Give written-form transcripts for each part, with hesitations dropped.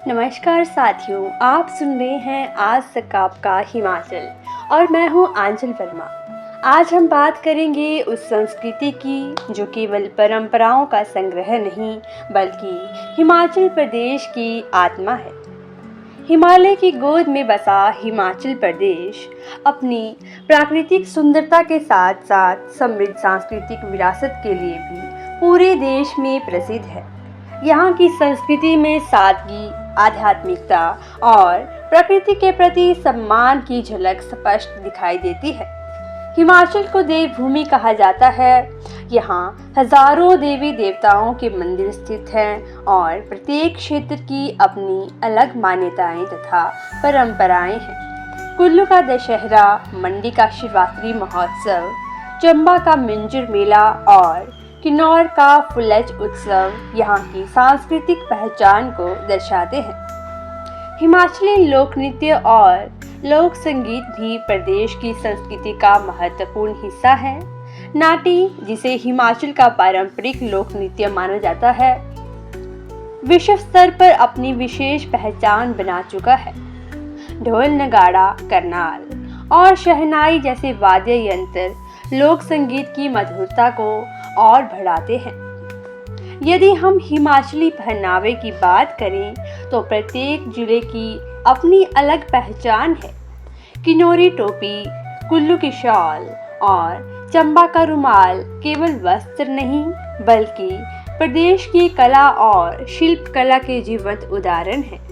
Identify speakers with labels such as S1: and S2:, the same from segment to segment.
S1: नमस्कार साथियों, आप सुन रहे हैं आज तक आपका हिमाचल और मैं हूं आंचल वर्मा। आज हम बात करेंगे उस संस्कृति की जो केवल परंपराओं का संग्रह नहीं बल्कि हिमाचल प्रदेश की आत्मा है। हिमालय की गोद में बसा हिमाचल प्रदेश अपनी प्राकृतिक सुंदरता के साथ साथ समृद्ध सांस्कृतिक विरासत के लिए भी पूरे देश में प्रसिद्ध है। यहाँ की संस्कृति में सादगी, आध्यात्मिकता और प्रकृति के प्रति सम्मान की झलक स्पष्ट दिखाई देती है। हिमाचल को देवभूमि कहा जाता है। यहाँ हजारों देवी देवताओं के मंदिर स्थित हैं और प्रत्येक क्षेत्र की अपनी अलग मान्यताएं तथा परंपराएं हैं। कुल्लू का दशहरा, मंडी का शिवरात्रि महोत्सव, चंबा का मिंजर मेला और किन्नौर का फुलच उत्सव यहाँ की सांस्कृतिक पहचान को दर्शाते हैं। हिमाचली लोक नृत्य और लोक संगीत भी प्रदेश की संस्कृति का महत्वपूर्ण हिस्सा है। नाटी, जिसे हिमाचल का पारंपरिक लोक नृत्य माना जाता है, विश्व स्तर पर अपनी विशेष पहचान बना चुका है। ढोल, नगाड़ा, करनाल और शहनाई जैसे वाद्य यंत्र लोक संगीत की मधुरता को और बढ़ाते हैं। यदि हम हिमाचली पहनावे की बात करें तो प्रत्येक जिले की अपनी अलग पहचान है। किन्नौरी टोपी, कुल्लू की शॉल और चंबा का रुमाल केवल वस्त्र नहीं बल्कि प्रदेश की कला और शिल्प कला के जीवंत उदाहरण हैं।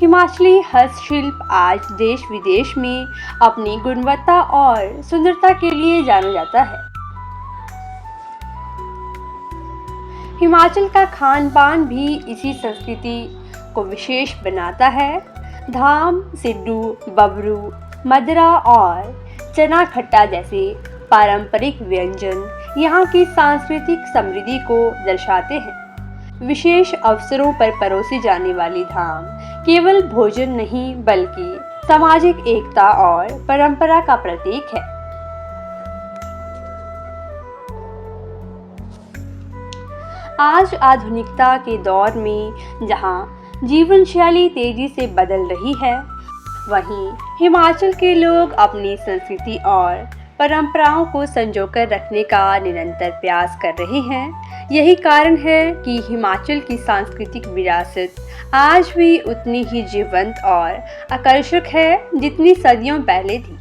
S1: हिमाचली हस्तशिल्प आज देश विदेश में अपनी गुणवत्ता और सुंदरता के लिए जाना जाता है। हिमाचल का खान पान भी इसी संस्कृति को विशेष बनाता है। धाम, सिड्डू, बबरू, मदरा और चना खट्टा जैसे पारंपरिक व्यंजन यहाँ की सांस्कृतिक समृद्धि को दर्शाते हैं। विशेष अवसरों पर परोसी जाने वाली धाम केवल भोजन नहीं बल्कि सामाजिक एकता और परंपरा का प्रतीक है। आज आधुनिकता के दौर में जहां जीवन शैली तेजी से बदल रही है, वहीं हिमाचल के लोग अपनी संस्कृति और परंपराओं को संजोकर रखने का निरंतर प्रयास कर रहे हैं। यही कारण है कि हिमाचल की सांस्कृतिक विरासत आज भी उतनी ही जीवंत और आकर्षक है जितनी सदियों पहले थी।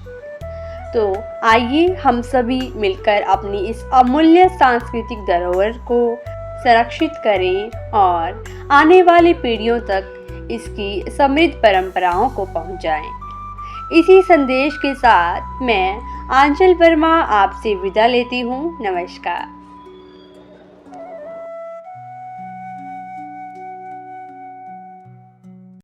S1: तो आइए हम सभी मिलकर अपनी इस अमूल्य सांस्कृतिक धरोहर को संरक्षित करें और आने वाली पीढ़ियों तक इसकी समृद्ध परंपराओं को पहुंचाएं। इसी संदेश के साथ मैं आंचल वर्मा आपसे विदा लेती हूँ। नमस्कार।